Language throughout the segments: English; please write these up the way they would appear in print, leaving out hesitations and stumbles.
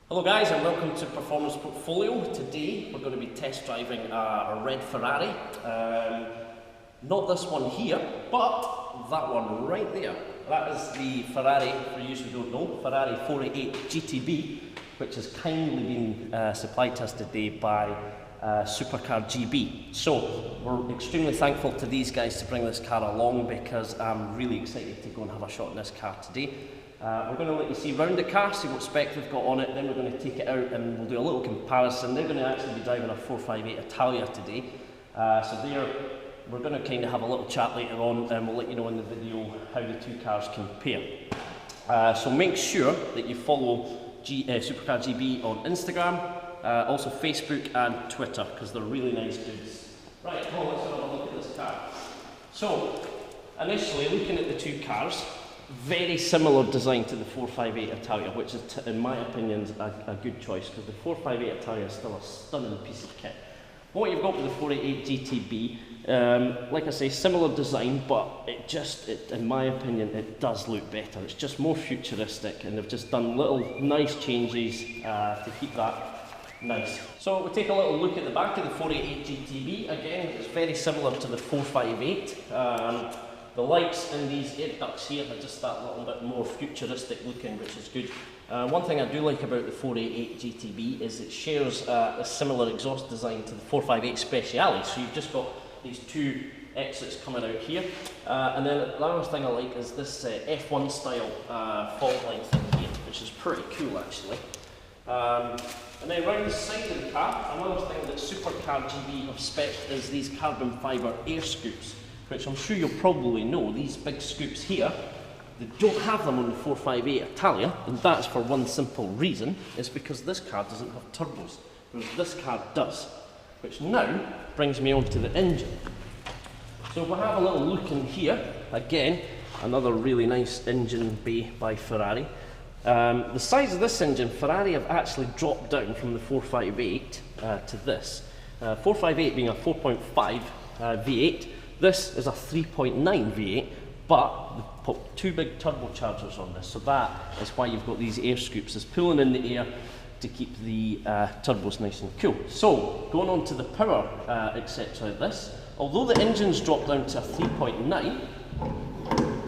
Hello guys and welcome to Performance Portfolio. Today we're going to be test driving a red Ferrari. Not this one here, but that one right there. That is the Ferrari, for you who don't know, Ferrari 488GTB, which has kindly been supplied to us today by supercargb. So we're extremely thankful to these guys to bring this car along because I'm really excited to go and have a shot in this car today. We're going to let you see round the car, see what spec we've got on it, then we're going to take it out and we'll do a little comparison. They're going to actually be driving a 458 Italia today, we're going to kind of have a little chat later on and we'll let you know in the video how the two cars compare. So make sure that you follow supercargb on Instagram, also Facebook and Twitter, because they're really nice dudes. Right, come on, let's have a look at this car. So, initially looking at the two cars, very similar design to the 458 Italia, which is, in my opinion, a good choice, because the 458 Italia is still a stunning piece of kit. What you've got with the 488 GTB, like I say, similar design, but in my opinion, it does look better. It's just more futuristic, and they've just done little nice changes to keep that nice. So we'll take a little look at the back of the 488 GTB. Again, it's very similar to the 458. The lights in these air ducts here are just that little bit more futuristic looking, which is good. One thing I do like about the 488 GTB is it shares a similar exhaust design to the 458 S.p.A. So you've just got these two exits coming out here. And then the other thing I like is this F1 style fault line thing here, which is pretty cool actually. And then around the side of the car, another thing that supercargb have spec'd is these carbon fibre air scoops, which I'm sure you'll probably know. These big scoops here, they don't have them on the 458 Italia, and that's for one simple reason. It's because this car doesn't have turbos, whereas this car does. Which now brings me on to the engine. So we'll have a little look in here. Again, another really nice engine bay by Ferrari. The size of this engine, Ferrari have actually dropped down from the 458 to this. 458 being a 4.5 V8. This is a 3.9 V8, but they've put two big turbochargers on this, so that is why you've got these air scoops. It's pulling in the air to keep the turbos nice and cool. So, going on to the power, etc. of this, although the engine's dropped down to a 3.9,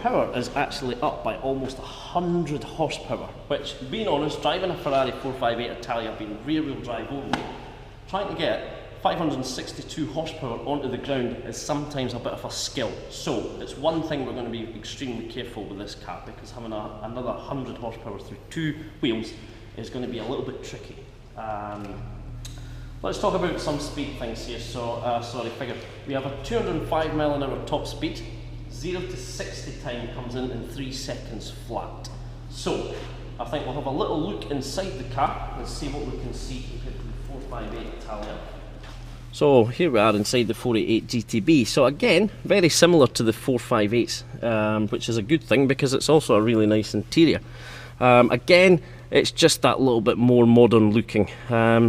power is actually up by almost 100 horsepower, which, being honest, driving a Ferrari 458 Italia, being rear-wheel drive only, trying to get 562 horsepower onto the ground is sometimes a bit of a skill. So it's one thing we're going to be extremely careful with this car, because having another 100 horsepower through two wheels is going to be a little bit tricky. Let's talk about some speed things here. So, we have a 205 mph top speed. 0 to 60 time comes in 3 seconds flat. So I think we'll have a little look inside the car and see what we can see compared to the 458 Italia. So here we are inside the 488 GTB. So again, very similar to the 458s, which is a good thing because it's also a really nice interior. Again, it's just that little bit more modern looking.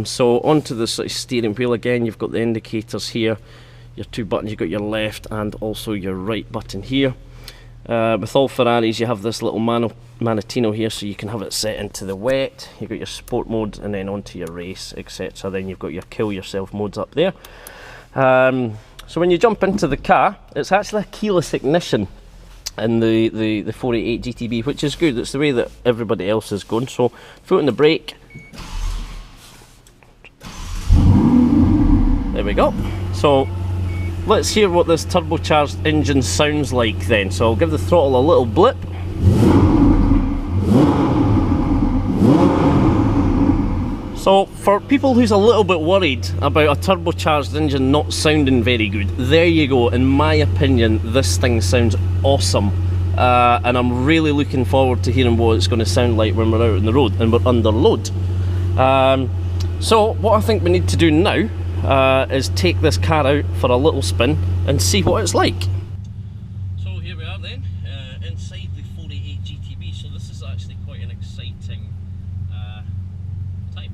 So onto the sort of steering wheel again, you've got the indicators here, your two buttons, you've got your left and also your right button here. With all Ferraris you have this little Manatino here, so you can have it set into the wet. You've got your sport mode and then onto your race, etc. Then you've got your kill yourself modes up there. So when you jump into the car, it's actually a keyless ignition in the 488 GTB, which is good. It's the way that everybody else is going. So foot on the brake. There we go. So let's hear what this turbocharged engine sounds like then. So I'll give the throttle a little blip. So for people who's a little bit worried about a turbocharged engine not sounding very good, there you go. In my opinion, this thing sounds awesome. And I'm really looking forward to hearing what it's going to sound like when we're out on the road and we're under load. So what I think we need to do now is take this car out for a little spin and see what it's like. So here we are then, inside the 488 GTB. So this is actually quite an exciting time.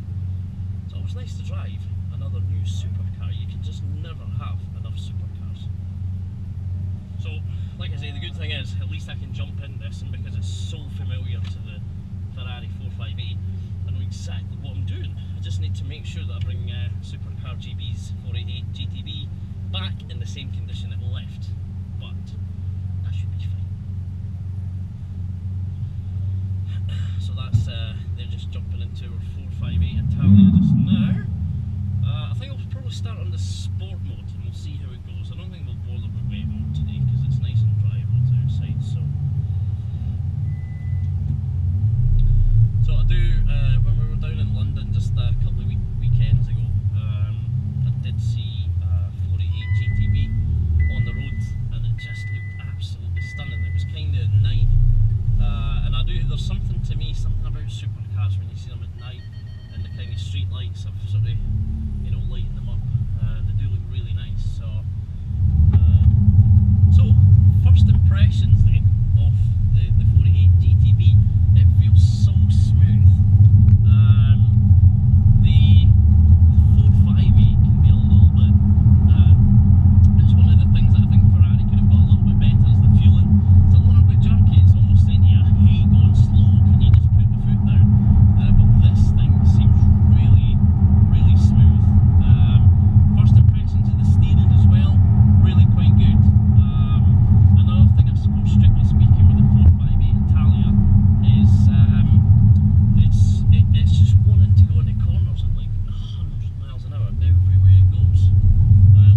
It's always nice to drive another new supercar. You can just never have enough supercars. So, like I say, the good thing is at least I can jump in this, and because it's so familiar to the Ferrari 458, I know exactly what need to make sure that I bring supercargb's 488GTB back in the same condition it left, but that should be fine. So that's, they're just jumping into our 458 Italia just now. I think I'll probably start on the sport mode and we'll see how it goes. I don't think we'll bother with wet mode today because it's nice and dry roads outside. So I do, when we were down in London just a couple of weekends ago, I did see 488GTB on the road and it just looked absolutely stunning. It was kind of at night, and there's something to me, something about supercars when you see them at night and the kind of street lights have sort of, you know, lighting them up. They do look really nice. So first impressions then of the 488GTB. It feels so smooth. The 458 can be a little bit, it's one of the things that I think Ferrari could have got a little bit better is the fueling. It's a little bit jerky, it's almost saying to you, hey, going slow, can you just put the foot down? But this thing seems really, really smooth. First impressions of the steering as well, really quite good. Another thing I suppose, strictly speaking, with the 458 Italia is it's just wanting to go into corners at like 100 miles an hour everywhere it goes,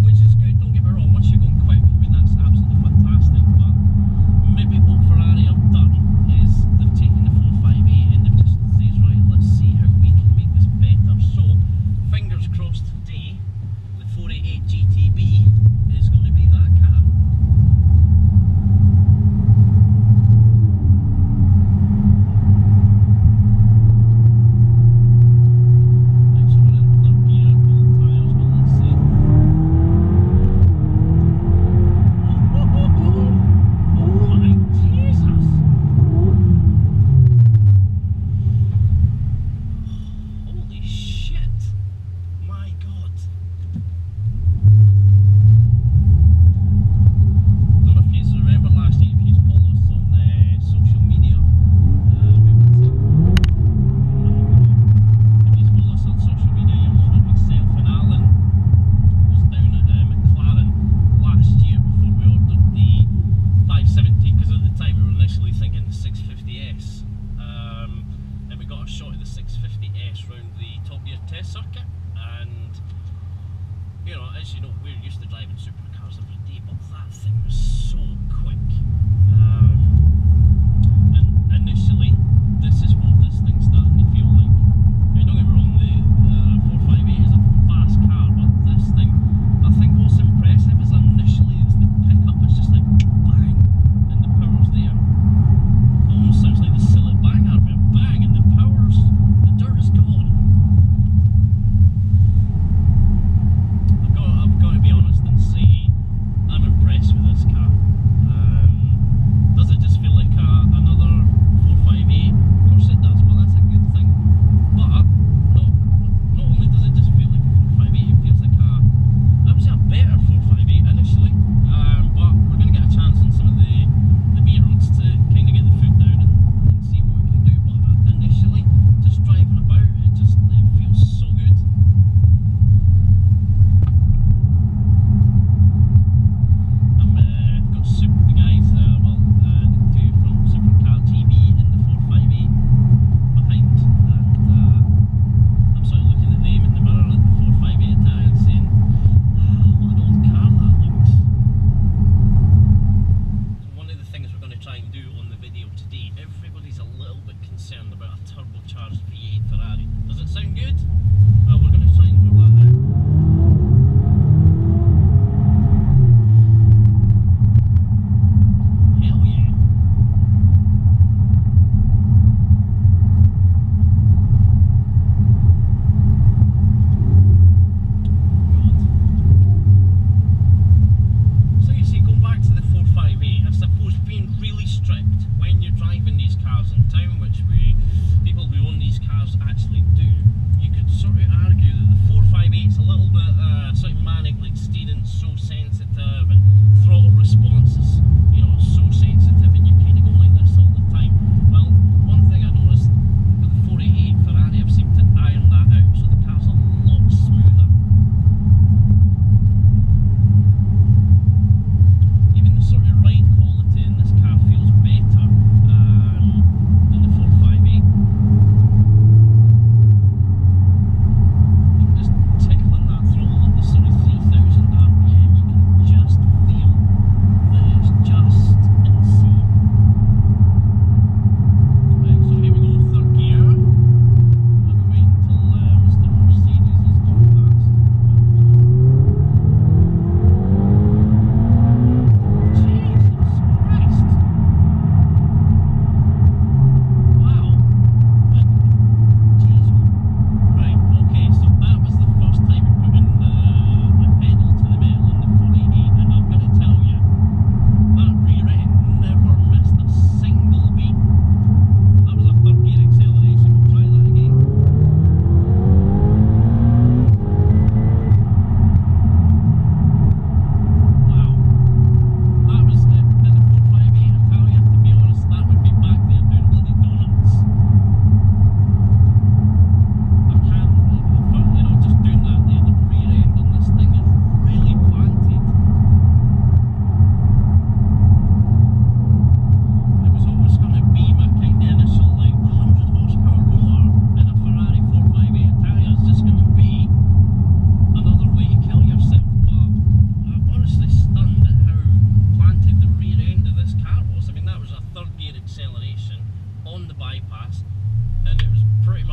which is good, don't get me wrong. Once you're going quick, I mean, that's absolutely fantastic, but maybe what Ferrari have done is they've taken the 458 and they've just said, right, let's see how we can make this better. So fingers crossed today the 488GTB is going to be that car. Circuit, and you know, as you know, we're used to driving supercars every day, but that thing was so quick. And initially, this is what this thing's starting to feel like. I mean, don't get me wrong, the 458 is a fast car, but this thing, I think what's impressive is initially is the pickup. It's just like bang, and the power's there. It almost sounds like the silly bang advert, bang, and the dirt is gone. I've got to be honest and say I'm impressed with this car. Does it just feel like another 458? Of course it does, but that's a good thing. But not only does it just feel like a 458, it feels like I would say a better 458 initially. But we're going to get a chance on some of the B roads to kind of get the foot down and see what we can do. But initially, just driving about, it feels so good. I've got the guys, the two from supercargb in the 458 behind, and I'm sort of looking at them in the mirror at the 458 Italia and saying, what an old car that looks. So one of the things we're going to try and do on the video today, everybody's a little bit concerned about a turbocharged V8 Ferrari. Does it sound good? Well, we're going to try and do that now. Hell yeah! God. So you see, going back to the 458, I suppose being really strict when you're driving these cars in town, which people who own these cars actually do, you could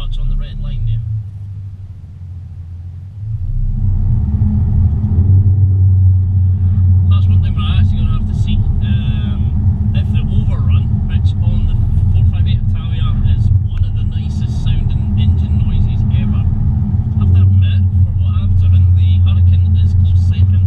much on the red line there. That's one thing we're actually going to have to see. If the overrun, which on the 458 Italia is one of the nicest sounding engine noises ever. I have to admit, for what I've driven, the Hurricane is close second.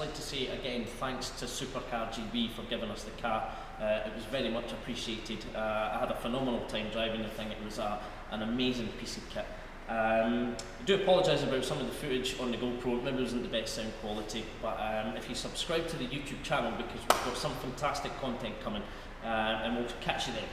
like to say again thanks to supercargb for giving us the car. It was very much appreciated. I had a phenomenal time driving the thing. It was an amazing piece of kit. I do apologise about some of the footage on the GoPro. Maybe it wasn't the best sound quality, but if you subscribe to the YouTube channel, because we've got some fantastic content coming, and we'll catch you then.